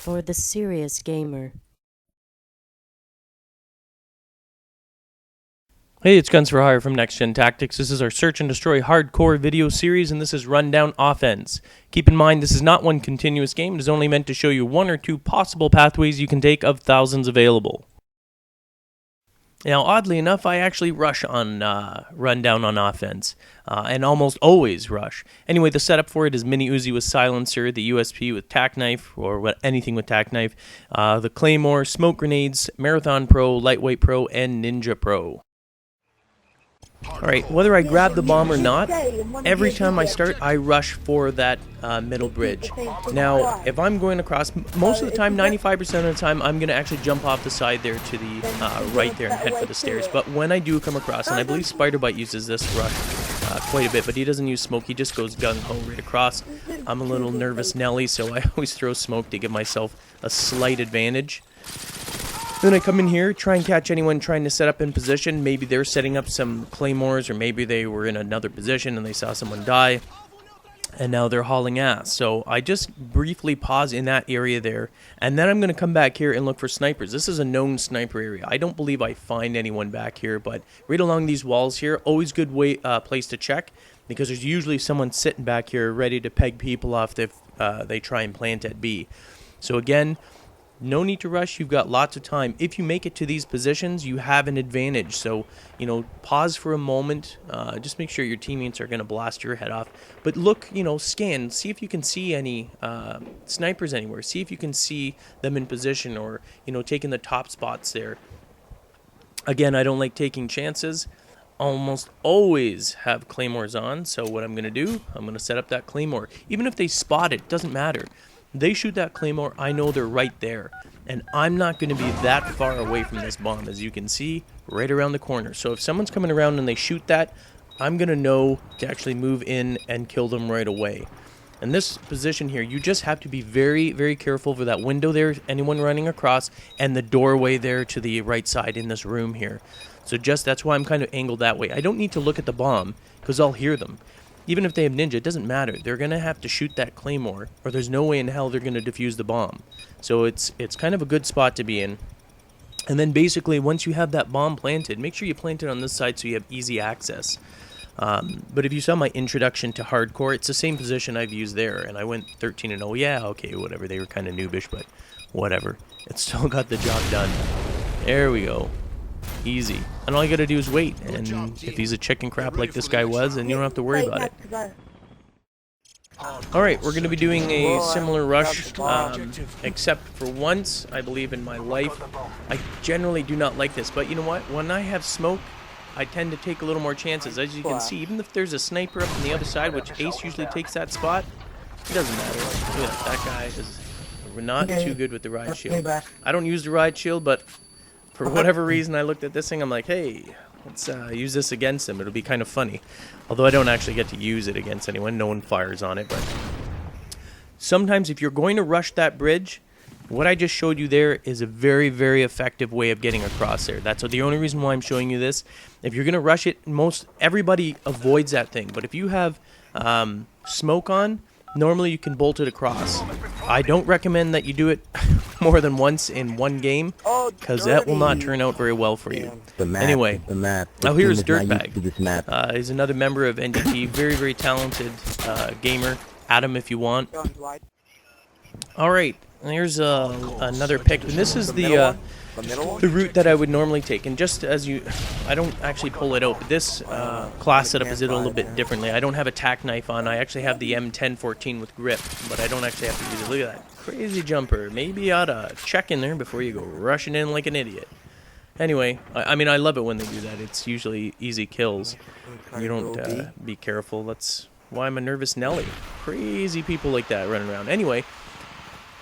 for the serious gamer. Hey, it's GUNNS4HIRE from NextGenTactics. This is our Search and Destroy hardcore video series, and this is Rundown Offense. Keep in mind, this is not one continuous game. It is only meant to show you one or two possible pathways you can take of thousands available. Now, oddly enough, I actually rush on Rundown on Offense, and almost always rush. Anyway, the setup for it is Mini Uzi with Silencer, the USP with Tac Knife, or anything with Tac Knife, the Claymore, Smoke Grenades, Marathon Pro, Lightweight Pro, and Ninja Pro. Alright, whether I grab the bomb or not, every time I start, I rush for that middle bridge. Now, if I'm going across, most of the time, 95% of the time, I'm going to actually jump off the side there to the right there and head for the stairs. But when I do come across, and I believe Spider-Bite uses this rush quite a bit, but he doesn't use smoke, he just goes gung-ho right across. I'm a little nervous Nelly, so I always throw smoke to give myself a slight advantage. Then I come in here, try and catch anyone trying to set up in position. Maybe they're setting up some claymores, or maybe they were in another position and they saw someone die, and now they're hauling ass. So I just briefly pause in that area there, and then I'm going to come back here and look for snipers. This is a known sniper area. I don't believe I find anyone back here, but right along these walls here, always good place to check, because there's usually someone sitting back here ready to peg people off if they try and plant at B. So again, no need to rush. You've got lots of time. If you make it to these positions, you have an advantage. So, pause for a moment. Just make sure your teammates are going to blast your head off. But look, scan. See if you can see any snipers anywhere. See if you can see them in position, or, taking the top spots there. Again, I don't like taking chances. Almost always have claymores on. So what I'm going to do, I'm going to set up that claymore. Even if they spot it, doesn't matter. They shoot that claymore, I know they're right there, and I'm not going to be that far away from this bomb, as you can see, right around the corner. So if someone's coming around and they shoot that, I'm going to know to actually move in and kill them right away. In this position here, you just have to be very, very careful for that window there, anyone running across, and the doorway there to the right side in this room here. So that's why I'm kind of angled that way. I don't need to look at the bomb, because I'll hear them. Even if they have ninja, it doesn't matter. They're going to have to shoot that claymore, or there's no way in hell they're going to defuse the bomb. So it's kind of a good spot to be in. And then basically, once you have that bomb planted, make sure you plant it on this side so you have easy access. But if you saw my introduction to hardcore, it's the same position I've used there, and I went 13-0. Yeah, okay, whatever. They were kind of noobish, but whatever. It still got the job done. There we go. Easy. And all you gotta do is wait, and if he's a chicken crap like this guy was, then you don't have to worry about it. Alright, we're gonna be doing a similar rush, except for once, I believe, in my life. I generally do not like this, but you know what? When I have smoke, I tend to take a little more chances. As you can see, even if there's a sniper up on the other side, which Ace usually takes that spot, it doesn't matter. Look at that guy is not too good with the ride shield. I don't use the ride shield, but for whatever reason, I looked at this thing, I'm like, hey, let's use this against him. It'll be kind of funny. Although I don't actually get to use it against anyone. No one fires on it. But sometimes if you're going to rush that bridge, what I just showed you there is a very, very effective way of getting across there. That's the only reason why I'm showing you this. If you're going to rush it, everybody avoids that thing. But if you have smoke on, normally you can bolt it across. I don't recommend that you do it more than once in one game, because that will not turn out very well for you. Anyway, now here's Dirtbag. He's another member of NDT, very, very talented gamer. Add him if you want. Alright, here's another pick, and this is the route that I would normally take. And just as I don't actually pull it out, but this class setup is a little bit differently. I don't have a tac knife on. I actually have the M1014 with grip, but I don't actually have to use it. Look at that crazy jumper. Maybe you ought to check in there before you go rushing in like an idiot. Anyway, I mean, I love it when they do that. It's usually easy kills. You don't be careful. That's why I'm a nervous Nelly. Crazy people like that running around. Anyway,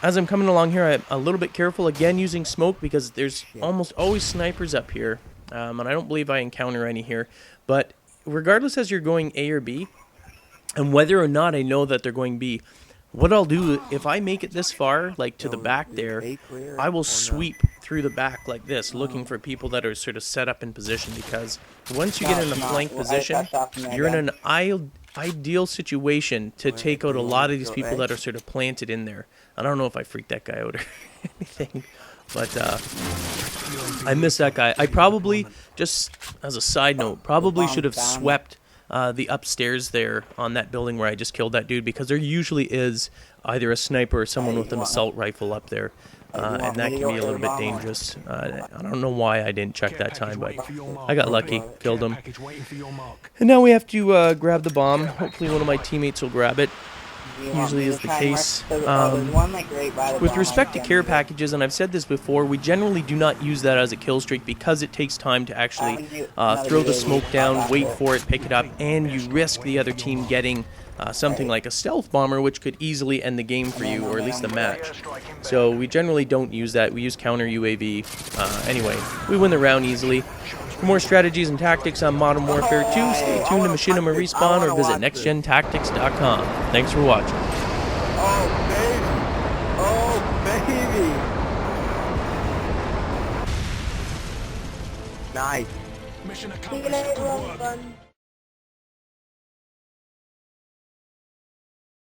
as I'm coming along here, I'm a little bit careful, again, using smoke, because there's almost always snipers up here, and I don't believe I encounter any here. But regardless as you're going A or B, and whether or not I know that they're going B, what I'll do, if I make it this far, like to the back there, I will sweep through the back like this, looking for people that are sort of set up in position, because once you get in a flank position, you're in an ideal situation to take out a lot of these people that are sort of planted in there. I don't know if I freaked that guy out or anything, but I missed that guy. I probably, just as a side note, probably should have swept the upstairs there on that building where I just killed that dude, because there usually is either a sniper or someone with an assault rifle up there. And that can be a little bit dangerous. I don't know why I didn't check that time, but I got lucky, killed him. And now we have to grab the bomb. Hopefully one of my teammates will grab it. Usually is the case. With respect to care packages, and I've said this before, we generally do not use that as a kill streak because it takes time to actually throw the smoke down, wait for it, pick it up, and you risk the other team getting something like a stealth bomber, which could easily end the game for you, or at least the match. So we generally don't use that. We use counter UAV. Anyway, we win the round easily. For more strategies and tactics on Modern Warfare 2, stay tuned to Machinima Respawn or visit NextGenTactics.com. Thanks for watching. Oh, baby. Oh, baby. Nice. Mission accomplished. Good work.